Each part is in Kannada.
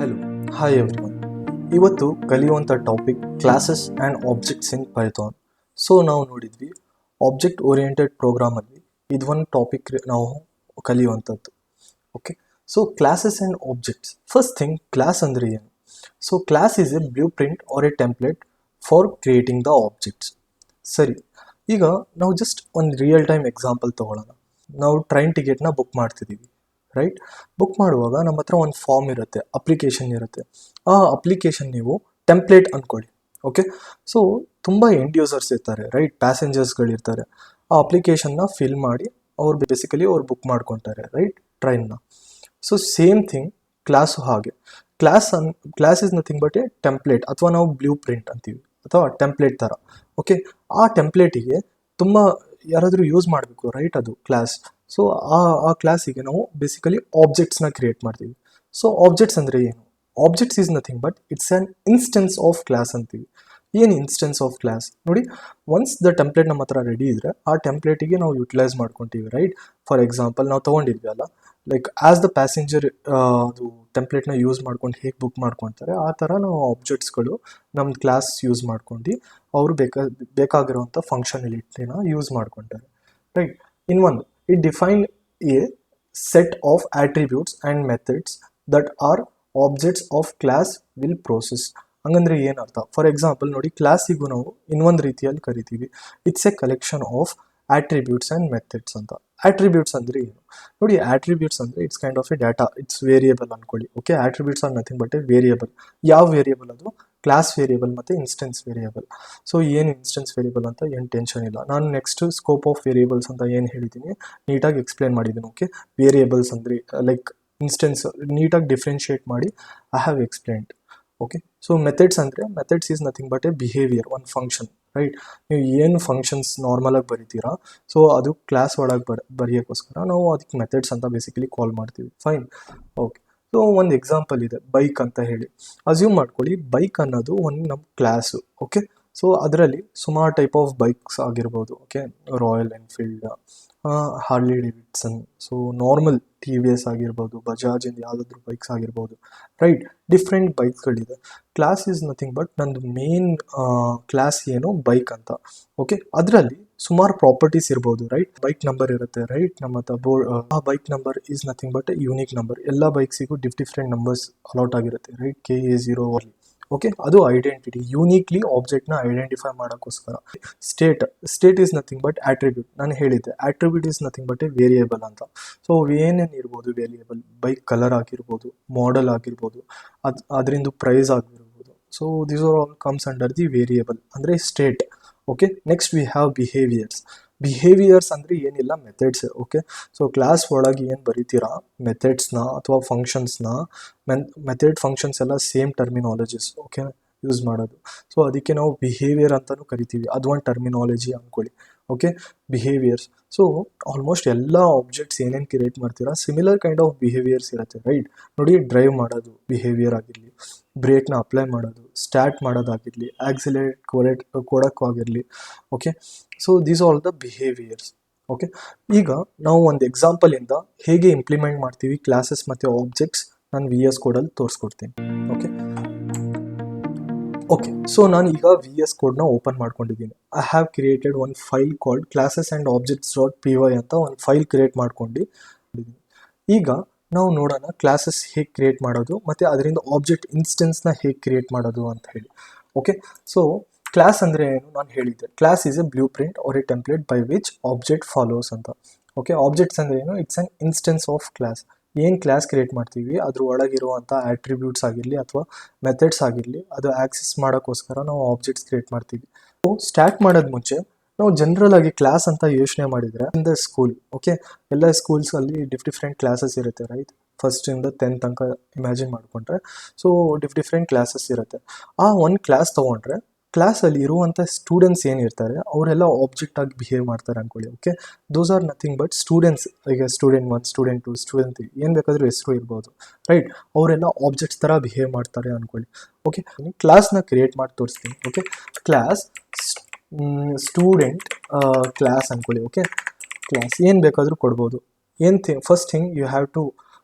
Hello, hi everyone. ಇವತ್ತು ಕಲಿಯುವಂಥ topic classes and objects in Python. So ನಾವು ನೋಡಿದ್ವಿ ಆಬ್ಜೆಕ್ಟ್ ಓರಿಯೆಂಟೆಡ್ ಪ್ರೋಗ್ರಾಮಲ್ಲಿ ಇದು ಒಂದು ಟಾಪಿಕ್ ನಾವು ಕಲಿಯುವಂಥದ್ದು. Okay, so classes and objects. First thing, class ಅಂದರೆ ಏನು? So class is a blueprint or a template for creating the objects. ಸರಿ, ಈಗ ನಾವು ಜಸ್ಟ್ ಒಂದು ರಿಯಲ್ ಟೈಮ್ ಎಕ್ಸಾಂಪಲ್ ತೊಗೊಳ್ಳೋಣ. ನಾವು ಟ್ರೈನ್ ಟಿಕೆಟ್ನ ಬುಕ್ ಮಾಡ್ತಿದ್ದೀವಿ, ರೈಟ್? ಬುಕ್ ಮಾಡುವಾಗ ನಮ್ಮ ಹತ್ರ ಒಂದು ಫಾರ್ಮ್ ಇರುತ್ತೆ, ಅಪ್ಲಿಕೇಶನ್ ಇರುತ್ತೆ. ಆ ಅಪ್ಲಿಕೇಶನ್ ನೀವು ಟೆಂಪ್ಲೇಟ್ ಅಂದ್ಕೊಳ್ಳಿ. ಓಕೆ, ಸೊ ತುಂಬ ಎಂಡ್ ಯೂಸರ್ಸ್ ಇರ್ತಾರೆ, ರೈಟ್? ಪ್ಯಾಸೆಂಜರ್ಸ್ಗಳಿರ್ತಾರೆ. ಆ ಅಪ್ಲಿಕೇಶನ್ನ ಫಿಲ್ ಮಾಡಿ ಅವ್ರು ಬೇಸಿಕಲಿ ಅವ್ರು ಬುಕ್ ಮಾಡ್ಕೊತಾರೆ, ರೈಟ್? ಟ್ರೈನ್ನ. ಸೊ ಸೇಮ್ ಥಿಂಗ್ ಕ್ಲಾಸು ಹಾಗೆ. Class is nothing but a template, ಅಥವಾ ನಾವು ಬ್ಲೂ ಪ್ರಿಂಟ್ ಅಂತೀವಿ, ಅಥವಾ ಟೆಂಪ್ಲೇಟ್ ಥರ. ಓಕೆ, ಆ ಟೆಂಪ್ಲೇಟಿಗೆ ತುಂಬ ಯಾರಾದರೂ ಯೂಸ್ ಮಾಡಬೇಕು, ರೈಟ್? ಅದು ಕ್ಲಾಸ್. ಸೊ ಆ ಕ್ಲಾಸಿಗೆ ನಾವು ಬೇಸಿಕಲಿ ಆಬ್ಜೆಕ್ಟ್ಸ್ನ ಕ್ರಿಯೇಟ್ ಮಾಡ್ತೀವಿ. ಸೊ ಆಬ್ಜೆಕ್ಟ್ಸ್ ಅಂದರೆ ಏನು? Objects is nothing but it's an instance of class ಅಂತೀವಿ. ಏನು ಇನ್ಸ್ಟೆನ್ಸ್ ಆಫ್ ಕ್ಲಾಸ್? ನೋಡಿ, ಒನ್ಸ್ ದ ಟೆಂಪ್ಲೇಟ್ ನಮ್ಮ ಹತ್ರ ರೆಡಿ ಇದ್ದರೆ ಆ ಟೆಂಪ್ಲೇಟಿಗೆ ನಾವು ಯುಟಿಲೈಸ್ ಮಾಡ್ಕೊತೀವಿ, ರೈಟ್? ಫಾರ್ ಎಕ್ಸಾಂಪಲ್, ನಾವು ತೊಗೊಂಡಿದ್ವಿ ಅಲ್ಲ, ಲೈಕ್ ಆ್ಯಸ್ ದ ಪ್ಯಾಸೆಂಜರ್ ಅದು ಟೆಂಪ್ಲೇಟ್ನ ಯೂಸ್ ಮಾಡ್ಕೊಂಡು ಹೇಗೆ ಬುಕ್ ಮಾಡ್ಕೊತಾರೆ, ಆ ಥರ ನಾವು ಆಬ್ಜೆಕ್ಟ್ಸ್ಗಳು ನಮ್ಮ ಕ್ಲಾಸ್ ಯೂಸ್ ಮಾಡ್ಕೊಂಡು ಅವರು ಬೇಕಾಗಿರುವಂಥ ಫಂಕ್ಷನಾಲಿಟಿನ ಯೂಸ್ ಮಾಡ್ಕೊತಾರೆ, ರೈಟ್? ಇನ್ನೊಂದು, it define a set of attributes and methods that are objects of class will process. ಹಂಗಂದ್ರೆ ಏನರ್ಥ? ಫಾರ್ ಎಕ್ಸಾಂಪಲ್ ನೋಡಿ, ಕ್ಲಾಸಿಗೂ ನಾವು ಇನ್ನೊಂದು ರೀತಿಯಲ್ಲಿ ಕರಿತೀವಿ. It's a collection of attributes and methods ಅಂತ. ಆಟ್ರಿಬ್ಯೂಟ್ಸ್ ಅಂದರೆ ಏನು? ನೋಡಿ, ಆಟ್ರಿಬ್ಯೂಟ್ಸ್ ಅಂದರೆ it's kind of a data, it's variable ಅನ್ಕೊಳ್ಳಿ. Okay, attributes are nothing but a variable. ಯಾವ ವೇರಿಯಬಲ್? ಅದು ಕ್ಲಾಸ್ ವೇರಿಯಬಲ್ ಮತ್ತು ಇನ್ಸ್ಟೆನ್ಸ್ ವೇರಿಯಬಲ್. ಸೊ ಏನು ಇನ್ಸ್ಟೆನ್ಸ್ ವೇರಿಯಬಲ್ ಅಂತ ಏನು ಟೆನ್ಷನ್ ಇಲ್ಲ. ನಾನು ನೆಕ್ಸ್ಟ್ ಸ್ಕೋಪ್ ಆಫ್ ವೇರಿಯಬಲ್ಸ್ ಅಂತ ಏನು ಹೇಳಿದ್ದೀನಿ ನೀಟಾಗಿ ಎಕ್ಸ್ಪ್ಲೇನ್ ಮಾಡಿದ್ದೀನಿ. ಓಕೆ, ವೇರಿಯಬಲ್ಸ್ ಅಂದರೆ ಲೈಕ್ ಇನ್ಸ್ಟೆನ್ಸ್ ನೀಟಾಗಿ ಡಿಫ್ರೆನ್ಷಿಯೇಟ್ ಮಾಡಿ I have explained. Okay, so methods ಅಂದರೆ methods is nothing but a behaviour, ಒಂದು ಫಂಕ್ಷನ್, ರೈಟ್? ನೀವು ಏನು ಫಂಕ್ಷನ್ಸ್ ನಾರ್ಮಲಾಗಿ ಬರಿತೀರಾ, ಸೊ ಅದು ಕ್ಲಾಸ್ ಒಳಗೆ ಬರೆಯೋಕ್ಕೋಸ್ಕರ ನಾವು ಅದಕ್ಕೆ ಮೆಥಡ್ಸ್ ಅಂತ ಬೇಸಿಕಲಿ ಕಾಲ್ ಮಾಡ್ತೀವಿ. Fine, okay. ಸೊ ಒಂದು ಎಕ್ಸಾಂಪಲ್ ಇದೆ, ಬೈಕ್ ಅಂತ ಹೇಳಿ. ಅಸ್ಯೂಮ್ ಮಾಡ್ಕೊಳ್ಳಿ, ಬೈಕ್ ಅನ್ನೋದು ಒಂದು ನಮ್ಮ ಕ್ಲಾಸು. ಓಕೆ, ಸೊ ಅದರಲ್ಲಿ ಸುಮಾರು ಟೈಪ್ ಆಫ್ ಬೈಕ್ಸ್ ಆಗಿರ್ಬೋದು. Okay, Royal Enfield, Harley Davidson, so normal T V S ಆಗಿರ್ಬೋದು, ಬಜಾಜಿಂದ ಯಾವುದಾದ್ರೂ ಬೈಕ್ಸ್ ಆಗಿರ್ಬೋದು, ರೈಟ್? ಡಿಫ್ರೆಂಟ್ ಬೈಕ್ಸ್ಗಳಿದೆ. ಕ್ಲಾಸ್ ಈಸ್ ನಥಿಂಗ್ ಬಟ್ ನಂದು ಮೇನ್ ಕ್ಲಾಸ್ ಏನು, ಬೈಕ್ ಅಂತ. ಓಕೆ, ಅದರಲ್ಲಿ ಸುಮಾರು ಪ್ರಾಪರ್ಟೀಸ್ ಇರ್ಬೋದು, ರೈಟ್? ಬೈಕ್ ನಂಬರ್ ಇರುತ್ತೆ, ರೈಟ್? ನಮ್ಮ ಹತ್ರ ಆ bike number is nothing but unique number. ಎಲ್ಲ ಬೈಕ್ಸಿಗೂ ಡಿಫ್ರೆಂಟ್ ನಂಬರ್ಸ್ ಅಲಾಟ್ ಆಗಿರುತ್ತೆ, ರೈಟ್? KA0 ಓಕೆ, ಅದು ಐಡೆಂಟಿಟಿ, ಯೂನಿಕ್ಲಿ ಆಬ್ಜೆಕ್ಟ್ನ ಐಡೆಂಟಿಫೈ ಮಾಡೋಕ್ಕೋಸ್ಕರ. State is nothing but attribute. ನಾನು ಹೇಳಿದ್ದೆ attribute is nothing but a variable ಅಂತ. ಸೊ ಏನೇನು ಇರ್ಬೋದು ವೇರಿಯಬಲ್? ಬೈಕ್ ಕಲರ್ ಆಗಿರ್ಬೋದು, ಮಾಡೆಲ್ ಆಗಿರ್ಬೋದು, ಅದರಿಂದ ಪ್ರೈಸ್ ಆಗಿರ್ಬೋದು. So these are all comes under the variable, ಅಂದರೆ state. Okay, next we have behaviours ಅಂದರೆ ಏನಿಲ್ಲ, ಮೆಥಡ್ಸ್. ಓಕೆ, ಸೊ ಕ್ಲಾಸ್ ಒಳಗೆ ಏನು ಬರೀತೀರಾ ಮೆಥಡ್ಸ್ನ ಅಥವಾ ಫಂಕ್ಷನ್ಸ್ನ, ಮೆಥಡ್ ಫಂಕ್ಷನ್ಸ್ ಎಲ್ಲ ಸೇಮ್ ಟರ್ಮಿನಾಲಜೀಸ್, ಓಕೆ, ಯೂಸ್ ಮಾಡೋದು. ಸೊ ಅದಕ್ಕೆ ನಾವು ಬಿಹೇವಿಯರ್ ಅಂತಲೂ ಕರಿತೀವಿ, ಅದು ಒಂದು ಟರ್ಮಿನಾಲಜಿ ಅಂದ್ಕೊಳ್ಳಿ. Okay, behaviours. ಸೊ ಆಲ್ಮೋಸ್ಟ್ ಎಲ್ಲ ಆಬ್ಜೆಕ್ಟ್ಸ್ ಏನೇನು ಕ್ರಿಯೇಟ್ ಮಾಡ್ತೀರಾ ಸಿಮಿಲರ್ ಕೈಂಡ್ ಆಫ್ ಬಿಹೇವಿಯರ್ಸ್ ಇರುತ್ತೆ, ರೈಟ್? ನೋಡಿ, ಡ್ರೈವ್ ಮಾಡೋದು ಬಿಹೇವಿಯರ್ ಆಗಿರಲಿ, ಬ್ರೇಕ್ನ ಅಪ್ಲೈ ಮಾಡೋದು, ಸ್ಟಾರ್ಟ್ ಮಾಡೋದಾಗಿರಲಿ, ಆಕ್ಸಿಲೇಟ್ ಕೊಡೋಕ್ಕಾಗಿರಲಿ. Okay, so these all the behaviours. Okay, ಈಗ ನಾವು ಒಂದು ಎಕ್ಸಾಂಪಲಿಂದ ಹೇಗೆ ಇಂಪ್ಲಿಮೆಂಟ್ ಮಾಡ್ತೀವಿ ಕ್ಲಾಸಸ್ ಮತ್ತು ಆಬ್ಜೆಕ್ಟ್ಸ್ ನಾನು VS ಕೋಡಲ್ಲಿ ತೋರಿಸ್ಕೊಡ್ತೀನಿ. ಓಕೆ, ಸೊ ನಾನು ಈಗ VS ಕೋಡ್ನ ಓಪನ್ ಮಾಡ್ಕೊಂಡಿದ್ದೀನಿ. ಐ ಹ್ಯಾವ್ ಕ್ರಿಯೇಟೆಡ್ ಒಂದು ಫೈಲ್ ಕಾಲ್ಡ್ ಕ್ಲಾಸಸ್ ಆ್ಯಂಡ್ ಆಬ್ಜೆಕ್ಟ್ಸ್.py ಅಂತ ಒಂದು ಫೈಲ್ ಕ್ರಿಯೇಟ್ ಮಾಡ್ಕೊಂಡು. ಈಗ ನಾವು ನೋಡೋಣ ಕ್ಲಾಸಸ್ ಹೇಗೆ ಕ್ರಿಯೇಟ್ ಮಾಡೋದು ಮತ್ತು ಅದರಿಂದ ಆಬ್ಜೆಕ್ಟ್ ಇನ್ಸ್ಟೆನ್ಸ್ನ ಹೇಗೆ ಕ್ರಿಯೇಟ್ ಮಾಡೋದು ಅಂತ ಹೇಳಿ. ಓಕೆ, ಸೊ ಕ್ಲಾಸ್ ಅಂದರೆ ಏನು ನಾನು ಹೇಳಿದ್ದೆ, class is a blueprint or a template by which object follows ಅಂತ. ಓಕೆ, ಆಬ್ಜೆಕ್ಟ್ಸ್ ಅಂದರೆ ಏನು? It's an instance of class. ಏನು ಕ್ಲಾಸ್ ಕ್ರಿಯೇಟ್ ಮಾಡ್ತೀವಿ ಅದ್ರ ಒಳಗಿರುವಂಥ ಆಟ್ರಿಬ್ಯೂಟ್ಸ್ ಆಗಿರಲಿ ಅಥವಾ ಮೆಥಡ್ಸ್ ಆಗಿರಲಿ, ಅದು ಆಕ್ಸೆಸ್ ಮಾಡೋಕ್ಕೋಸ್ಕರ ನಾವು ಆಬ್ಜೆಕ್ಟ್ಸ್ ಕ್ರಿಯೇಟ್ ಮಾಡ್ತೀವಿ. ಸೊ ಸ್ಟಾರ್ಟ್ ಮಾಡೋದು ಮುಂಚೆ ನಾವು ಜನರಲ್ ಆಗಿ ಕ್ಲಾಸ್ ಅಂತ ಯೋಚನೆ ಮಾಡಿದರೆ ಇನ್ ದ ಸ್ಕೂಲ್, ಓಕೆ, ಎಲ್ಲ ಸ್ಕೂಲ್ಸಲ್ಲಿ ಡಿಫ್ರೆಂಟ್ ಕ್ಲಾಸಸ್ ಇರುತ್ತೆ, ರೈಟ್? ಫಸ್ಟಿಂದ 10th ತನಕ ಇಮ್ಯಾಜಿನ್ ಮಾಡಿಕೊಂಡ್ರೆ, ಸೊ ಡಿಫ್ರೆಂಟ್ ಕ್ಲಾಸಸ್ ಇರುತ್ತೆ. ಆ ಒಂದು ಕ್ಲಾಸ್ ತೊಗೊಂಡ್ರೆ ಕ್ಲಾಸಲ್ಲಿ ಇರುವಂಥ ಸ್ಟೂಡೆಂಟ್ಸ್ ಏನಿರ್ತಾರೆ ಅವರೆಲ್ಲ ಆಬ್ಜೆಕ್ಟ್ ಆಗಿ ಬಿಹೇವ್ ಮಾಡ್ತಾರೆ ಅಂದ್ಕೊಳ್ಳಿ. Okay, those are nothing but students. ಈಗ ಸ್ಟೂಡೆಂಟ್ 1, ಸ್ಟೂಡೆಂಟ್ 2, ಸ್ಟೂಡೆಂಟ್ 3 ಏನು ಬೇಕಾದರೂ ಹೆಸರು ಇರ್ಬೋದು, ರೈಟ್? ಅವರೆಲ್ಲ ಆಬ್ಜೆಕ್ಟ್ಸ್ ಥರ ಬಿಹೇವ್ ಮಾಡ್ತಾರೆ ಅಂದ್ಕೊಳ್ಳಿ. ಓಕೆ, ಕ್ಲಾಸ್ನ ಕ್ರಿಯೇಟ್ ಮಾಡಿ ತೋರಿಸ್ತೀನಿ. ಓಕೆ, ಕ್ಲಾಸ್ ಸ್ಟೂಡೆಂಟ್ ಕ್ಲಾಸ್ ಅಂದ್ಕೊಳ್ಳಿ. ಓಕೆ, ಕ್ಲಾಸ್ ಏನು ಬೇಕಾದರೂ ಕೊಡ್ಬೋದು. First thing you have to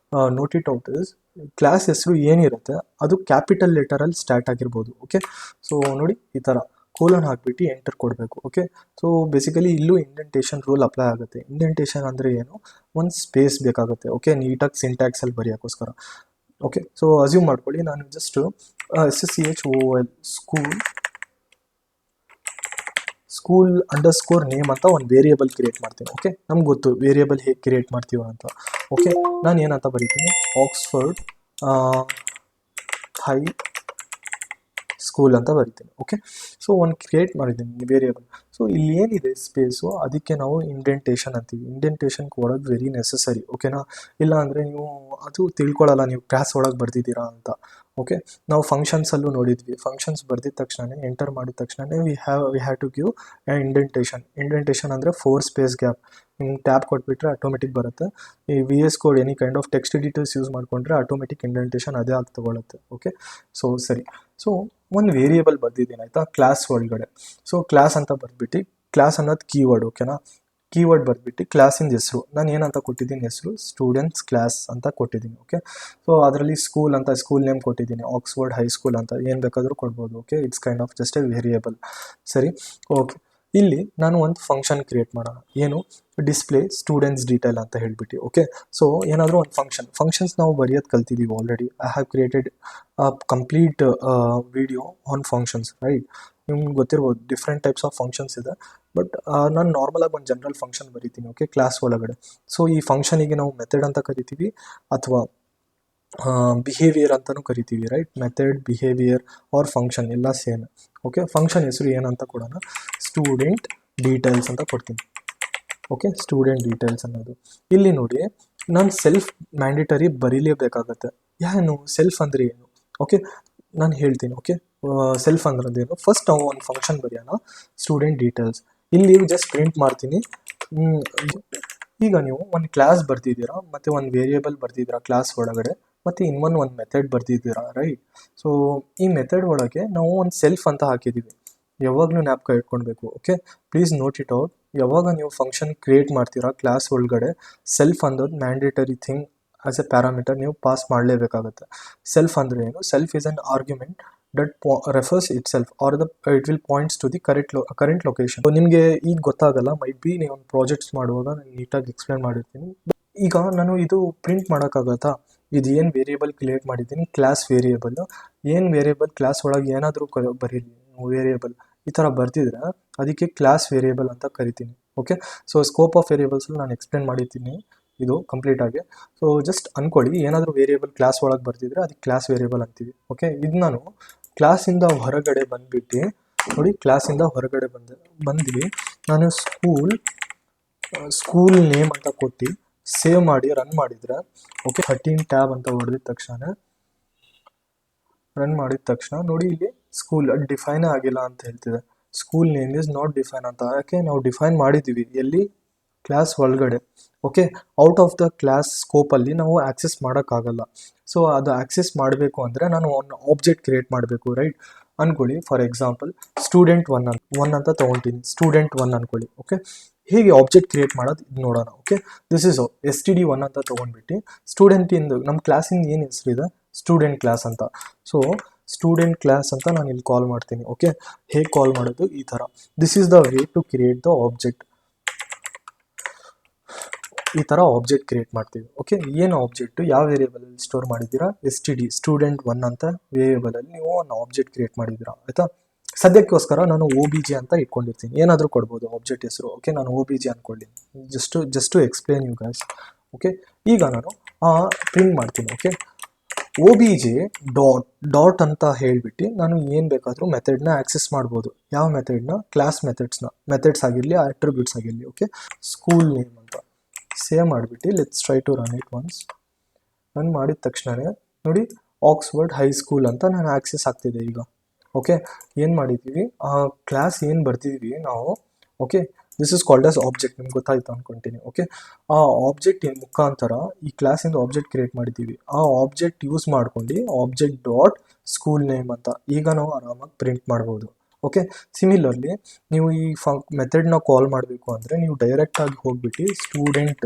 note it out is class ಹೆಸರು ಏನಿರುತ್ತೆ ಅದು ಕ್ಯಾಪಿಟಲ್ ಲೆಟರಲ್ಲಿ ಸ್ಟಾರ್ಟ್ ಆಗಿರ್ಬೋದು. ಓಕೆ, ಸೊ ನೋಡಿ ಈ ಥರ ಕೋಲನ್ ಹಾಕ್ಬಿಟ್ಟು ಎಂಟರ್ ಕೊಡಬೇಕು. ಓಕೆ, ಸೊ ಬೇಸಿಕಲಿ ಇಲ್ಲೂ ಇಂಡೆಂಟೇಷನ್ ರೂಲ್ ಅಪ್ಲೈ ಆಗುತ್ತೆ. ಇಂಡೆಂಟೇಷನ್ ಅಂದರೆ ಏನು, ಒಂದು ಸ್ಪೇಸ್ ಬೇಕಾಗುತ್ತೆ. ಓಕೆ, ನೀಟಾಗಿ ಸಿಂಟ್ಯಾಕ್ಸಲ್ಲಿ ಬರೆಯೋಕ್ಕೋಸ್ಕರ. ಓಕೆ, ಸೊ ಅಸ್ಯೂಮ್ ಮಾಡ್ಕೊಳ್ಳಿ ನಾನು just SSCHOOL school underscore name ಅಂತ ಒಂದು ವೇರಿಯೇಬಲ್ ಕ್ರಿಯೇಟ್ ಮಾಡ್ತೀನಿ. ಓಕೆ, ನಮ್ಗೆ ಗೊತ್ತು ವೇರಿಯೇಬಲ್ ಹೇಗೆ ಕ್ರಿಯೇಟ್ ಮಾಡ್ತೀವಿ ಅಂತ. ಓಕೆ, ನಾನು ಏನಂತ ಬರೀತೀನಿ, ಆಕ್ಸ್ಫರ್ಡ್ ಹೈ ಸ್ಕೂಲ್ ಅಂತ ಬರಿತೀನಿ. ಓಕೆ, ಸೊ ಒಂದು ಕ್ರಿಯೇಟ್ ಮಾಡಿದ್ದೀನಿ ವೇರಿಯೇಬಲ್. ಸೊ ಇಲ್ಲಿ ಏನಿದೆ ಸ್ಪೇಸು ಅದಕ್ಕೆ ನಾವು ಇಂಡೆಂಟೇಷನ್ ಅಂತೀವಿ. ಇಂಡೆಂಟೇಷನ್ ಕೊಡೋದು ವೆರಿ ನೆಸಸರಿ. ಓಕೆನಾ, ಇಲ್ಲ ಅಂದರೆ ನೀವು ಅದು ತಿಳ್ಕೊಳ್ಳಲ್ಲ ನೀವು ಕ್ಲಾಸ್ ಒಳಗೆ ಬರ್ದಿದ್ದೀರಾ ಅಂತ. ಓಕೆ, ನಾವು ಫಂಕ್ಷನ್ಸಲ್ಲೂ ನೋಡಿದ್ವಿ, ಫಂಕ್ಷನ್ಸ್ ಬರ್ದಿದ ತಕ್ಷಣ ಎಂಟರ್ ಮಾಡಿದ ತಕ್ಷಣ we have to give indentation. Indentation ಅಂದರೆ 4 ಸ್ಪೇಸ್ ಗ್ಯಾಪ್. ನಿಮ್ಗೆ ಟ್ಯಾಬ್ ಕೊಟ್ಬಿಟ್ರೆ ಆಟೋಮೆಟಿಕ್ ಬರುತ್ತೆ. ಈ VS code any kind of text editors use ಮಾಡಿಕೊಂಡ್ರೆ ಆಟೋಮೆಟಿಕ್ ಇಂಡೆಂಟೇಷನ್ ಅದೇ ಆಗಿ ತಗೊಳುತ್ತೆ. ಓಕೆ, ಸೊ ಸರಿ. ಸೊ ಒಂದು ವೇರಿಯೇಬಲ್ ಬರ್ದಿದ್ದೀನಿ ಆಯಿತಾ ಕ್ಲಾಸ್ ಒಳಗಡೆ. ಸೊ ಕ್ಲಾಸ್ ಅಂತ ಬರ್ದ್ಬಿಟ್ಟು, ಕ್ಲಾಸ್ ಅನ್ನೋದು ಕೀವರ್ಡ್. ಓಕೆನಾ, ಕೀವರ್ಡ್ ಬರ್ದ್ಬಿಟ್ಟು ಕ್ಲಾಸಿಂದ ಹೆಸರು ನಾನು ಏನಂತ ಕೊಟ್ಟಿದ್ದೀನಿ, ಹೆಸರು ಸ್ಟೂಡೆಂಟ್ಸ್ ಕ್ಲಾಸ್ ಅಂತ ಕೊಟ್ಟಿದ್ದೀನಿ. ಓಕೆ, ಸೊ ಅದರಲ್ಲಿ ಸ್ಕೂಲ್ ಅಂತ ಸ್ಕೂಲ್ ನೇಮ್ ಕೊಟ್ಟಿದ್ದೀನಿ, ಆಕ್ಸ್ಫರ್ಡ್ ಹೈಸ್ಕೂಲ್ ಅಂತ, ಏನು ಬೇಕಾದರೂ ಕೊಡ್ಬೋದು. Okay, it's kind of just A variable. ಸರಿ, ಓಕೆ. ಇಲ್ಲಿ ನಾನು ಒಂದು ಫಂಕ್ಷನ್ ಕ್ರಿಯೇಟ್ ಮಾಡೋಣ, ಏನು ಡಿಸ್ಪ್ಲೇ ಸ್ಟೂಡೆಂಟ್ಸ್ ಡೀಟೇಲ್ ಅಂತ ಹೇಳ್ಬಿಟ್ಟು. ಓಕೆ, ಸೊ ಏನಾದರೂ ಒಂದು ಫಂಕ್ಷನ್ಸ್ ನಾವು ಬರೆಯೋದು ಕಲ್ತಿದ್ದೀವಿ already. I have created complete video on functions, right. ನಿಮ್ಗೆ ಗೊತ್ತಿರ್ಬೋದು ಡಿಫ್ರೆಂಟ್ ಟೈಪ್ಸ್ ಆಫ್ ಫಂಕ್ಷನ್ಸ್ ಇದೆ. ಬಟ್ ನಾನು ನಾರ್ಮಲಾಗಿ ಒಂದು ಜನರಲ್ ಫಂಕ್ಷನ್ ಬರೀತೀನಿ. ಓಕೆ, ಕ್ಲಾಸ್ ಒಳಗಡೆ. ಸೊ ಈ ಫಂಕ್ಷನಿಗೆ ನಾವು ಮೆಥಡ್ ಅಂತ ಕರಿತೀವಿ ಅಥವಾ ಬಿಹೇವಿಯರ್ ಅಂತಲೂ ಕರಿತೀವಿ, right. Method, behaviour or function ಎಲ್ಲ ಸೇಮ್. ಓಕೆ, ಫಂಕ್ಷನ್ ಹೆಸರು ಏನಂತ ಕೊಡೋಣ, ಸ್ಟೂಡೆಂಟ್ ಡೀಟೇಲ್ಸ್ ಅಂತ ಕೊಡ್ತೀನಿ. ಓಕೆ, ಸ್ಟೂಡೆಂಟ್ ಡೀಟೇಲ್ಸ್ ಅನ್ನೋದು ಇಲ್ಲಿ ನೋಡಿ ನಾನು ಸೆಲ್ಫ್ ಮ್ಯಾಂಡೇಟರಿ ಬರೀಲೇಬೇಕಾಗತ್ತೆ. ಏನು ಸೆಲ್ಫ್ ಅಂದರೆ ಏನು, ಓಕೆ ನಾನು ಹೇಳ್ತೀನಿ. ಓಕೆ, ಸೆಲ್ಫ್ ಅಂದ್ರದ್ದೇನು, ಫಸ್ಟ್ ನಾವು ಒಂದು ಫಂಕ್ಷನ್ ಬರೆಯೋಣ, ಸ್ಟೂಡೆಂಟ್ ಡೀಟೇಲ್ಸ್. ಇಲ್ಲಿ ಜಸ್ಟ್ ಪ್ರಿಂಟ್ ಮಾಡ್ತೀನಿ. ಈಗ ನೀವು ಒಂದು ಕ್ಲಾಸ್ ಬರ್ತಿದ್ದೀರಾ ಮತ್ತು ಒಂದು ವೇರಿಯೇಬಲ್ ಬರ್ತಿದ್ದೀರಾ ಕ್ಲಾಸ್ ಒಳಗಡೆ, ಮತ್ತು ಇನ್ನೊಂದು ಮೆಥಡ್ ಬರ್ತಿದ್ದೀರಾ, ರೈಟ್. ಸೊ ಈ ಮೆಥಡ್ ಒಳಗೆ ನಾವು ಒಂದು ಸೆಲ್ಫ್ ಅಂತ ಹಾಕಿದ್ದೀವಿ. ಯಾವಾಗಲೂ ಜ್ಞಾಪಕ ಇಟ್ಕೊಳ್ಬೇಕು. Okay, please note it out. ಯಾವಾಗ ನೀವು ಫಂಕ್ಷನ್ ಕ್ರಿಯೇಟ್ ಮಾಡ್ತೀರಾ ಕ್ಲಾಸ್ ಒಳಗಡೆ, ಸೆಲ್ಫ್ ಅನ್ನೋದು mandatory thing as a parameter ನೀವು ಪಾಸ್ ಮಾಡಲೇಬೇಕಾಗುತ್ತೆ. ಸೆಲ್ಫ್ ಅಂದರೆ ಏನು, self is an argument that refers itself or it will points to the current location. ನಿಮಗೆ ಈಗ ಗೊತ್ತಾಗಲ್ಲ, ಮೈಟ್ ಬಿ ನೀವು ಒಂದು ಪ್ರಾಜೆಕ್ಟ್ಸ್ ಮಾಡುವಾಗ ನಾನು ನೀಟಾಗಿ ಎಕ್ಸ್ಪ್ಲೇನ್ ಮಾಡಿರ್ತೀನಿ. ಈಗ ನಾನು ಇದು ಪ್ರಿಂಟ್ ಮಾಡೋಕ್ಕಾಗತ್ತಾ, ಇದು ಏನು ವೇರಿಯೇಬಲ್ ಕ್ರಿಯೇಟ್ ಮಾಡಿದ್ದೀನಿ ಕ್ಲಾಸ್ ವೇರಿಯೇಬಲ್, ಏನು ವೇರಿಯೇಬಲ್ ಕ್ಲಾಸ್ ಒಳಗೆ ಏನಾದರೂ ಬರೀಲಿ ವೇರಿಯೇಬಲ್ ಈ ಥರ ಬರ್ತಿದ್ರೆ ಅದಕ್ಕೆ ಕ್ಲಾಸ್ ವೇರಿಯೇಬಲ್ ಅಂತ ಕರಿತೀನಿ. ಓಕೆ, ಸೊ ಸ್ಕೋಪ್ ಆಫ್ ವೇರಿಯೇಬಲ್ಸಲ್ಲಿ ನಾನು ಎಕ್ಸ್ಪ್ಲೇನ್ ಮಾಡಿದ್ದೀನಿ ಇದು ಕಂಪ್ಲೀಟಾಗಿ. ಸೊ ಜಸ್ಟ್ ಅಂದ್ಕೊಳ್ಳಿ, ಏನಾದರೂ ವೇರಿಯೇಬಲ್ ಕ್ಲಾಸ್ ಒಳಗೆ ಬರ್ತಿದ್ರೆ ಅದಕ್ಕೆ ಕ್ಲಾಸ್ ವೇರಿಯೇಬಲ್ ಅಂತೀವಿ. ಓಕೆ, ಇದು ನಾನು ಕ್ಲಾಸಿಂದ ಹೊರಗಡೆ ಬಂದುಬಿಟ್ಟು ನೋಡಿ, ಕ್ಲಾಸಿಂದ ಹೊರಗಡೆ ಬಂದ್ವಿ ನಾನು ಸ್ಕೂಲ್ ನೇಮ್ ಅಂತ ಕೊಟ್ಟು ಸೇವ್ ಮಾಡಿ ರನ್ ಮಾಡಿದರೆ, ಓಕೆ 13 ಟ್ಯಾಬ್ ಅಂತ ಹೊಡೆದಿದ ತಕ್ಷಣ ರನ್ ಮಾಡಿದ ತಕ್ಷಣ ನೋಡಿ ಇಲ್ಲಿ ಸ್ಕೂಲ್ ಡಿಫೈನೇ ಆಗಿಲ್ಲ ಅಂತ ಹೇಳ್ತಿದೆ. School name is not define ಅಂತ. ಯಾಕೆ, ನಾವು ಡಿಫೈನ್ ಮಾಡಿದ್ದೀವಿ ಎಲ್ಲಿ, ಕ್ಲಾಸ್ ಒಳಗಡೆ. Okay, out of the class ಸ್ಕೋಪಲ್ಲಿ ನಾವು ಆಕ್ಸೆಸ್ ಮಾಡೋಕ್ಕಾಗಲ್ಲ. ಸೊ ಅದು ಆಕ್ಸೆಸ್ ಮಾಡಬೇಕು ಅಂದರೆ ನಾನು ಒಂದು ಆಬ್ಜೆಕ್ಟ್ ಕ್ರಿಯೇಟ್ ಮಾಡಬೇಕು, ರೈಟ್. ಅಂದ್ಕೊಳ್ಳಿ ಫಾರ್ ಎಕ್ಸಾಂಪಲ್ ಸ್ಟೂಡೆಂಟ್ ಒನ್ ಅಂತ ತೊಗೊಳ್ತೀನಿ, ಸ್ಟೂಡೆಂಟ್ 1 ಅಂದ್ಕೊಳ್ಳಿ. ಓಕೆ, ಹೇಗೆ ಆಬ್ಜೆಕ್ಟ್ ಕ್ರಿಯೇಟ್ ಮಾಡೋದು ಇದು ನೋಡೋಣ. ಓಕೆ, ದಿಸ್ ಇಸ್ std1 ಅಂತ ತೊಗೊಂಡ್ಬಿಟ್ಟು ಸ್ಟೂಡೆಂಟಿಂದು ನಮ್ಮ ಕ್ಲಾಸಿಂದ ಏನು ಹೆಸರಿದೆ, ಸ್ಟೂಡೆಂಟ್ ಕ್ಲಾಸ್ ಅಂತ. ಸೊ ಸ್ಟೂಡೆಂಟ್ ಕ್ಲಾಸ್ ಅಂತ ನಾನು ಇಲ್ಲಿ ಕಾಲ್ ಮಾಡ್ತೀನಿ. ಓಕೆ, ಹೇಗೆ ಕಾಲ್ ಮಾಡೋದು, ಈ ಥರ. This is the way to create the object. ಈ ಥರ ಆಬ್ಜೆಕ್ಟ್ ಕ್ರಿಯೇಟ್ ಮಾಡ್ತೀವಿ. ಓಕೆ, ಏನು ಆಬ್ಜೆಕ್ಟು ಯಾವ ವೇರಿಯೇಬಲಲ್ಲಿ ಸ್ಟೋರ್ ಮಾಡಿದ್ದೀರಾ, ಸ್ಟೂಡೆಂಟ್ 1 ಅಂತ ವೇರಿಯೇಬಲಲ್ಲಿ ನೀವು ಒಂದು ಆಬ್ಜೆಕ್ಟ್ ಕ್ರಿಯೇಟ್ ಮಾಡಿದ್ದೀರಾ, ಆಯಿತಾ. ಸದ್ಯಕ್ಕೋಸ್ಕರ ನಾನು OBJ ಅಂತ ಇಟ್ಕೊಂಡಿರ್ತೀನಿ, ಏನಾದರೂ ಕೊಡ್ಬೋದು ಆಬ್ಜೆಕ್ಟ್ ಹೆಸರು. ಓಕೆ, ನಾನು OBJ ಅಂದ್ಕೊಳ್ಳಿ, just to explain you guys. Okay, ಈಗ ನಾನು ಪ್ರಿಂಟ್ ಮಾಡ್ತೀನಿ. ಓಕೆ, OBJ ಡಾಟ್ ಅಂತ ಹೇಳಿಬಿಟ್ಟು ನಾನು ಏನು ಬೇಕಾದರೂ ಮೆಥಡ್ನ ಆಕ್ಸೆಸ್ ಮಾಡ್ಬೋದು. ಯಾವ ಮೆಥಡ್ನ, ಕ್ಲಾಸ್ ಮೆಥಡ್ಸ್ ಆಗಿರಲಿ ಆಟ್ರಿಬ್ಯೂಟ್ಸ್ ಆಗಿರಲಿ. ಓಕೆ, ಸ್ಕೂಲ್ ನೇಮ್ ಅಂತ ಸೇವ್ ಮಾಡಿಬಿಟ್ಟು let's try to run it once. Run ಮಾಡಿದ ತಕ್ಷಣವೇ ನೋಡಿ ಆಕ್ಸ್ಫರ್ಡ್ ಹೈಸ್ಕೂಲ್ ಅಂತ ನಾನು ಆಕ್ಸೆಸ್ ಆಗ್ತಿದೆ ಈಗ. ಓಕೆ, ಏನು ಮಾಡಿದ್ದೀವಿ, ಕ್ಲಾಸ್ ಏನು ಬರ್ತಿದ್ದೀವಿ ನಾವು. Okay, this is called as object, ನಿಮ್ಗೆ ಗೊತ್ತಾಯ್ತು ಅಂದ್ಕೊತೀನಿ. ಓಕೆ, ಆ ಆಬ್ಜೆಕ್ಟ್ ಮುಖಾಂತರ ಈ ಕ್ಲಾಸಿಂದ ಆಬ್ಜೆಕ್ಟ್ ಕ್ರಿಯೇಟ್ ಮಾಡಿದ್ದೀವಿ. ಆ ಆಬ್ಜೆಕ್ಟ್ ಯೂಸ್ ಮಾಡ್ಕೊಂಡು ಆಬ್ಜೆಕ್ಟ್ ಡಾಟ್ ಸ್ಕೂಲ್ ನೇಮ್ ಅಂತ ಈಗ ನಾವು ಆರಾಮಾಗಿ ಪ್ರಿಂಟ್ ಮಾಡ್ಬೋದು. ಓಕೆ, ಸಿಮಿಲರ್ಲಿ ನೀವು ಈ ಮೆಥಡ್ನ ಕಾಲ್ ಮಾಡಬೇಕು ಅಂದರೆ ನೀವು ಡೈರೆಕ್ಟಾಗಿ ಹೋಗ್ಬಿಟ್ಟು ಸ್ಟೂಡೆಂಟ್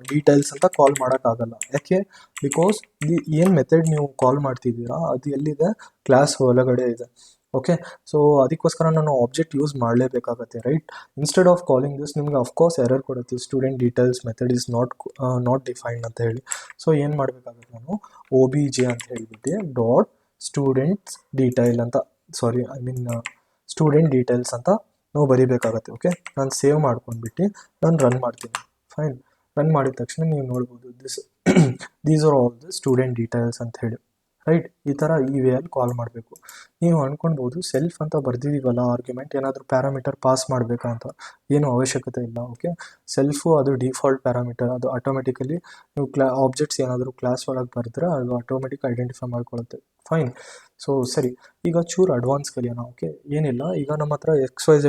ಡೀಟೇಲ್ಸ್ ಅಂತ ಕಾಲ್ ಮಾಡೋಕ್ಕಾಗಲ್ಲ. ಯಾಕೆ? ಬಿಕಾಸ್ ಏನು ಮೆಥಡ್ ನೀವು ಕಾಲ್ ಮಾಡ್ತಿದ್ದೀರಾ ಅದು ಎಲ್ಲಿದೆ? ಕ್ಲಾಸ್ ಒಳಗಡೆ ಇದೆ. ಓಕೆ, ಸೊ ಅದಕ್ಕೋಸ್ಕರ ನಾನು ಆಬ್ಜೆಕ್ಟ್ ಯೂಸ್ ಮಾಡಲೇಬೇಕಾಗತ್ತೆ, right? Instead of calling this ನಿಮ್ಗೆ ಅಫ್ಕೋರ್ಸ್ ಎರರ್ ಕೊಡುತ್ತೆ, student details method is not defined ಅಂತ ಹೇಳಿ. ಸೊ ಏನು ಮಾಡಬೇಕಾಗುತ್ತೆ? ನಾನು OBJ ಅಂತ ಹೇಳಿಬಿಟ್ಟು ಡಾಟ್ ಸ್ಟೂಡೆಂಟ್ಸ್ ಡೀಟೈಲ್ ಅಂತ ಸ್ಟೂಡೆಂಟ್ ಡೀಟೇಲ್ಸ್ ಅಂತ ನಾವು ಬರೀಬೇಕಾಗತ್ತೆ. ಓಕೆ, ನಾನು ಸೇವ್ ಮಾಡ್ಕೊಂಡ್ಬಿಟ್ಟು ನಾನು ರನ್ ಮಾಡ್ತೀನಿ. ಫೈನ್, ರನ್ ಮಾಡಿದ ತಕ್ಷಣ ನೀವು ನೋಡ್ಬೋದು these are all the student details ಅಂತ ಹೇಳಿ, ರೈಟ್? ಈ ಥರ ಈ ವೇಯಲ್ಲಿ ಕಾಲ್ ಮಾಡಬೇಕು. ನೀವು ಅಂದ್ಕೊಳ್ಬೋದು ಸೆಲ್ಫ್ ಅಂತ ಬರ್ದಿದ್ದೀವಲ್ಲ ಆರ್ಗ್ಯುಮೆಂಟ್, ಏನಾದರೂ ಪ್ಯಾರಾಮೀಟರ್ ಪಾಸ್ ಮಾಡಬೇಕಾ ಅಂತ. ಏನು ಅವಶ್ಯಕತೆ ಇಲ್ಲ. ಓಕೆ, ಸೆಲ್ಫು ಅದು ಡಿಫಾಲ್ಟ್ ಪ್ಯಾರಾಮೀಟರ್, ಅದು ಆಟೋಮೆಟಿಕಲಿ ನೀವು ಆಬ್ಜೆಕ್ಟ್ಸ್ ಏನಾದರೂ ಕ್ಲಾಸ್ ಒಳಗೆ ಬರೆದ್ರೆ ಅದು ಆಟೋಮೆಟಿಕ್ ಐಡೆಂಟಿಫೈ ಮಾಡ್ಕೊಳ್ಳುತ್ತೆ. ಫೈನ್. ಸೊ ಸರಿ, ಈಗ ಚೂರು ಅಡ್ವಾನ್ಸ್ ಕಲಿಯೋಣ. ಓಕೆ, ಏನಿಲ್ಲ, ಈಗ ನಮ್ಮ ಹತ್ರ XYZ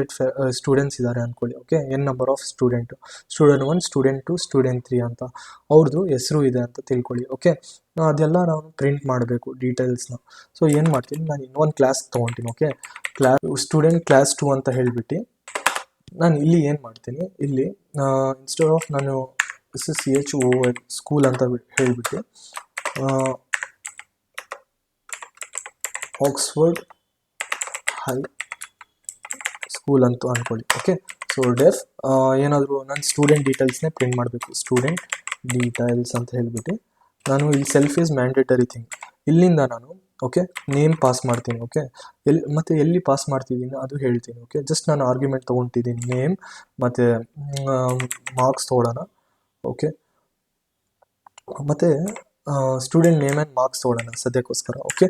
ಸ್ಟೂಡೆಂಟ್ಸ್ ಇದ್ದಾರೆ ಅಂದ್ಕೊಳ್ಳಿ. Okay, N number of student 1, student 2, student 3 ಅಂತ ಅವ್ರದ್ದು ಹೆಸರು ಇದೆ ಅಂತ ತಿಳ್ಕೊಳ್ಳಿ. ಓಕೆ, ಅದೆಲ್ಲ ನಾನು ಪ್ರಿಂಟ್ ಮಾಡಬೇಕು ಡೀಟೇಲ್ಸ್ನ. ಸೊ ಏನು ಮಾಡ್ತೀನಿ, ನಾನು ಇನ್ನೊಂದು ಕ್ಲಾಸ್ ತೊಗೊತೀನಿ. ಓಕೆ, ಸ್ಟೂಡೆಂಟ್ ಕ್ಲಾಸ್ 2 ಅಂತ ಹೇಳಿಬಿಟ್ಟು ನಾನು ಇಲ್ಲಿ ಏನು ಮಾಡ್ತೀನಿ, ಇಲ್ಲಿ ಇನ್ಸ್ಟೆಡ್ ಆಫ್ ನಾನು SCHOOL ಸ್ಕೂಲ್ ಅಂತ ಹೇಳಿಬಿಟ್ಟು ಆಕ್ಸ್ಫರ್ಡ್ ಹೈ ಸ್ಕೂಲ್ ಅಂತ ಅಂದ್ಕೊಳ್ಳಿ. ಓಕೆ, ಸೊ ಡೆಫ್ ಏನಾದರೂ ನಾನು ಸ್ಟೂಡೆಂಟ್ ಡೀಟೇಲ್ಸ್ನೇ ಪ್ರಿಂಟ್ ಮಾಡಬೇಕು. ಸ್ಟೂಡೆಂಟ್ ಡೀಟೇಲ್ಸ್ ಅಂತ ಹೇಳಿಬಿಟ್ಟು ನಾನು ಇಲ್ಲಿ ಸೆಲ್ಫ್ ಈಸ್ ಮ್ಯಾಂಡೇಟರಿ ಥಿಂಗ್, ಇಲ್ಲಿಂದ ನಾನು ಓಕೆ ನೇಮ್ ಪಾಸ್ ಮಾಡ್ತೀನಿ. ಓಕೆ, ಎಲ್ಲಿ ಪಾಸ್ ಮಾಡ್ತಿದ್ದೀನಿ ಅದು ಹೇಳ್ತೀನಿ. ಓಕೆ, ಜಸ್ಟ್ ನಾನು ಆರ್ಗ್ಯುಮೆಂಟ್ ತೊಗೊತಿದ್ದೀನಿ, ನೇಮ್ ಮತ್ತು ಮಾರ್ಕ್ಸ್ ತೊಗೊಳ್ಳೋಣ. ಓಕೆ, ಮತ್ತು ಸ್ಟೂಡೆಂಟ್ ನೇಮ್ ಆ್ಯಂಡ್ ಮಾರ್ಕ್ಸ್ ತೊಗೊಳ್ಳೋಣ ಸದ್ಯಕ್ಕೋಸ್ಕರ. Okay,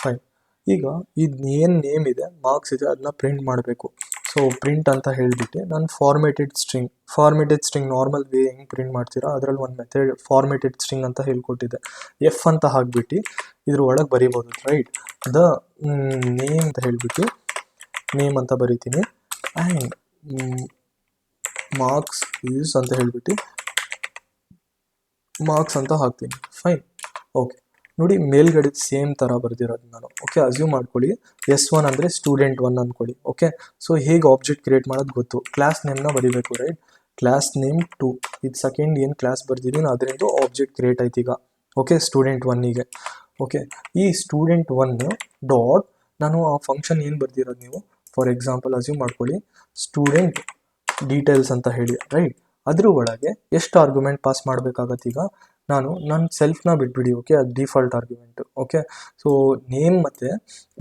fine. ಈಗ ಇದು ಏನು ನೇಮ್ ಇದೆ, ಮಾರ್ಕ್ಸ್ ಇದೆ, ಅದನ್ನ ಪ್ರಿಂಟ್ ಮಾಡಬೇಕು. ಸೊ ಪ್ರಿಂಟ್ ಅಂತ ಹೇಳಿಬಿಟ್ಟು ನಾನು ಫಾರ್ಮೇಟೆಡ್ ಸ್ಟ್ರಿಂಗ್ ನಾರ್ಮಲ್ ವೇ ಹೆಂಗೆ ಪ್ರಿಂಟ್ ಮಾಡ್ತೀರಾ ಅದರಲ್ಲಿ ಒಂದು ಮೆಥಡ್ ಫಾರ್ಮೇಟೆಡ್ ಸ್ಟ್ರಿಂಗ್ ಅಂತ ಹೇಳ್ಕೊಟ್ಟಿದೆ. F ಅಂತ ಹಾಕ್ಬಿಟ್ಟು ಇದ್ರ ಒಳಗೆ ಬರೀಬೋದು, ರೈಟ್? ದ ನೇಮ್ ಅಂತ ಹೇಳಿಬಿಟ್ಟು ನೇಮ್ ಅಂತ ಬರೀತೀನಿ. ಆ್ಯಂಡ್ ಮಾರ್ಕ್ಸ್ ಯೂಸ್ ಅಂತ ಹೇಳಿಬಿಟ್ಟು ಮಾರ್ಕ್ಸ್ ಅಂತ ಹಾಕ್ತೀನಿ. ಫೈನ್. ಓಕೆ, ನೋಡಿ ಮೇಲ್ಗಡೆ ಸೇಮ್ ಥರ ಬರ್ದಿರೋದು ನಾನು. ಓಕೆ, ಅಸ್ಯೂಮ್ ಮಾಡ್ಕೊಳ್ಳಿ S1 ಅಂದರೆ ಸ್ಟೂಡೆಂಟ್ 1 ಅಂದ್ಕೊಳ್ಳಿ. ಓಕೆ, ಸೊ ಹೇಗೆ ಆಬ್ಜೆಕ್ಟ್ ಕ್ರಿಯೇಟ್ ಮಾಡೋದು ಗೊತ್ತು, ಕ್ಲಾಸ್ ನೇಮ್ನ ಬರೀಬೇಕು, ರೈಟ್? ಕ್ಲಾಸ್ ನೇಮ್ 2, ಇದು ಸೆಕೆಂಡ್ ಏನು ಕ್ಲಾಸ್ ಬರ್ದಿದ್ದೀನಿ ಅದರಿಂದ ಆಬ್ಜೆಕ್ಟ್ ಕ್ರಿಯೇಟ್ ಆಯ್ತು ಈಗ. ಓಕೆ, ಸ್ಟೂಡೆಂಟ್ 1ಗೆ. ಓಕೆ, ಈ ಸ್ಟೂಡೆಂಟ್ 1 ಡಾಟ್ ನಾನು ಆ ಫಂಕ್ಷನ್ ಏನು ಬರ್ದಿರೋದು ನೀವು ಫಾರ್ ಎಕ್ಸಾಂಪಲ್ ಅಸ್ಯೂಮ್ ಮಾಡ್ಕೊಳ್ಳಿ ಸ್ಟೂಡೆಂಟ್ ಡೀಟೇಲ್ಸ್ ಅಂತ ಹೇಳಿ, ರೈಟ್? ಅದ್ರ ಒಳಗೆ ಎಷ್ಟು ಆರ್ಗ್ಯುಮೆಂಟ್ ಪಾಸ್ ಮಾಡಬೇಕಾಗತ್ತೆ ಈಗ ನಾನು ನನ್ನ ಸೆಲ್ಫ್ನ ಬಿಟ್ಬಿಡಿ. ಓಕೆ, ಅದು default argument. Okay, so name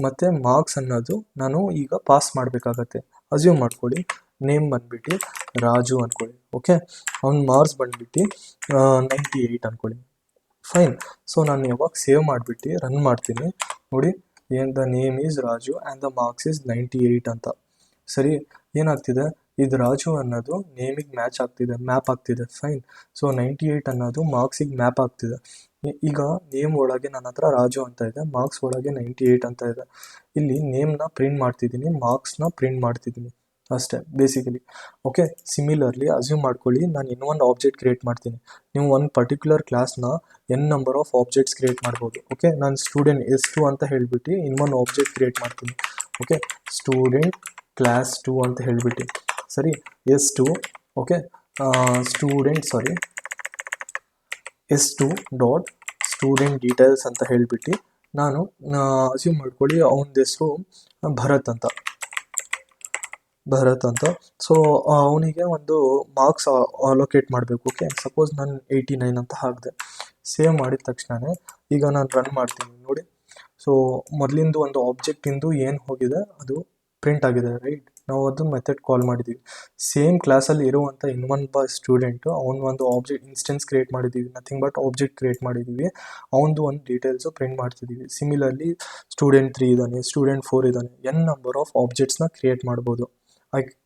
ಮತ್ತು ಮಾರ್ಕ್ಸ್ ಅನ್ನೋದು ನಾನು ಈಗ ಪಾಸ್ ಮಾಡಬೇಕಾಗತ್ತೆ. ಅಸ್ಯೂಮ್ ಮಾಡ್ಕೊಳ್ಳಿ ನೇಮ್ ಬಂದ್ಬಿಟ್ಟು ರಾಜು ಅಂದ್ಕೊಳ್ಳಿ. ಓಕೆ, ಅವ್ನ ಮಾರ್ಕ್ಸ್ ಬಂದ್ಬಿಟ್ಟು 98 ಅಂದ್ಕೊಳ್ಳಿ. ಫೈನ್. ಸೊ ನಾನು ಯಾವಾಗ ಸೇವ್ ಮಾಡಿಬಿಟ್ಟು ರನ್ ಮಾಡ್ತೀನಿ ನೋಡಿ, the name is Raju and the marks is 98 ಅಂತ. ಸರಿ, ಏನಾಗ್ತಿದೆ, ಇದು ರಾಜು ಅನ್ನೋದು ನೇಮಿಗೆ ಮ್ಯಾಪ್ ಆಗ್ತಿದೆ. ಫೈನ್. ಸೊ 98 ಅನ್ನೋದು ಮಾರ್ಕ್ಸಿಗೆ ಮ್ಯಾಪ್ ಆಗ್ತಿದೆ. ಈಗ ನೇಮ್ ಒಳಗೆ ನನ್ನ ಹತ್ರ ರಾಜು ಅಂತ ಇದೆ, ಮಾರ್ಕ್ಸ್ ಒಳಗೆ 98 ಅಂತ ಇದೆ. ಇಲ್ಲಿ ನೇಮ್ನ ಪ್ರಿಂಟ್ ಮಾಡ್ತಿದ್ದೀನಿ, ಮಾರ್ಕ್ಸ್ನ ಪ್ರಿಂಟ್ ಮಾಡ್ತಿದ್ದೀನಿ ಅಷ್ಟೇ ಬೇಸಿಕಲಿ. ಓಕೆ, ಸಿಮಿಲರ್ಲಿ ಅಸ್ಯೂಮ್ ಮಾಡ್ಕೊಳ್ಳಿ ನಾನು ಇನ್ನೊಂದು ಆಬ್ಜೆಕ್ಟ್ ಕ್ರಿಯೇಟ್ ಮಾಡ್ತೀನಿ. ನೀವು ಒಂದು ಪರ್ಟಿಕ್ಯುಲರ್ ಕ್ಲಾಸ್ನ n number of objects create ಮಾಡ್ಬೋದು. ಓಕೆ, ನಾನು ಸ್ಟೂಡೆಂಟ್ S2 ಅಂತ ಹೇಳಿಬಿಟ್ಟು ಇನ್ನೊಂದು ಆಬ್ಜೆಕ್ಟ್ ಕ್ರಿಯೇಟ್ ಮಾಡ್ತೀನಿ. ಓಕೆ, ಸ್ಟೂಡೆಂಟ್ ಕ್ಲಾಸ್ 2 ಅಂತ ಹೇಳಿಬಿಟ್ಟು ಸರಿ S2. Okay, S2 dot student details ಅಂತ ಹೇಳಿಬಿಟ್ಟು ನಾನು ಅಸ್ಯೂಮ್ ಮಾಡ್ಕೊಳ್ಳಿ ಅವನ ಹೆಸರು ಭರತ್ ಅಂತ. ಸೊ ಅವನಿಗೆ ಒಂದು ಮಾರ್ಕ್ಸ್ ಅಲೋಕೇಟ್ ಮಾಡಬೇಕು. ಓಕೆ, ಸಪೋಸ್ ನಾನು 89 ಅಂತ ಹಾಕಿದೆ. ಸೇವ್ ಮಾಡಿದ ತಕ್ಷಣವೇ ಈಗ ನಾನು ರನ್ ಮಾಡ್ತೀನಿ ನೋಡಿ. ಸೊ ಮೊದಲಿಂದು ಒಂದು ಆಬ್ಜೆಕ್ಟಿಂದು ಏನು ಹೋಗಿದೆ ಅದು ಪ್ರಿಂಟ್ ಆಗಿದೆ, ರೈಟ್? ನಾವು ಅದು ಮೆಥಡ್ ಕಾಲ್ ಮಾಡಿದ್ದೀವಿ. ಸೇಮ್ ಕ್ಲಾಸಲ್ಲಿ ಇರುವಂಥ ಇನ್ನೊಬ್ಬ ಸ್ಟೂಡೆಂಟು ಒಂದು ಆಬ್ಜೆಕ್ಟ್ ಇನ್ಸ್ಟೆನ್ಸ್ ಕ್ರಿಯೇಟ್ ಮಾಡಿದ್ದೀವಿ, ನಥಿಂಗ್ ಬಟ್ ಆಬ್ಜೆಕ್ಟ್ ಕ್ರಿಯೇಟ್ ಮಾಡಿದ್ದೀವಿ, ಅವನದು ಒಂದು ಡೀಟೇಲ್ಸು ಪ್ರಿಂಟ್ ಮಾಡ್ತಿದ್ದೀವಿ. ಸಿಮಿಲರ್ಲಿ ಸ್ಟೂಡೆಂಟ್ 3 ಇದ್ದಾನೆ, ಸ್ಟೂಡೆಂಟ್ 4 ಇದ್ದಾನೆ, n ನಂಬರ್ ಆಫ್ ಆಬ್ಜೆಕ್ಟ್ಸ್ನ ಕ್ರಿಯೇಟ್ ಮಾಡ್ಬೋದು.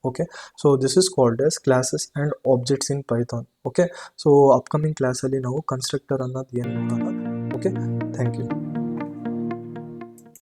Okay, so this is called as classes and objects in Python. Okay, so upcoming class ಅಲ್ಲಿ ನಾವು ಕನ್ಸ್ಟ್ರಕ್ಟರ್ ಅನ್ನೋದು ಏನು ನೋಡೋಣ. Okay, thank you.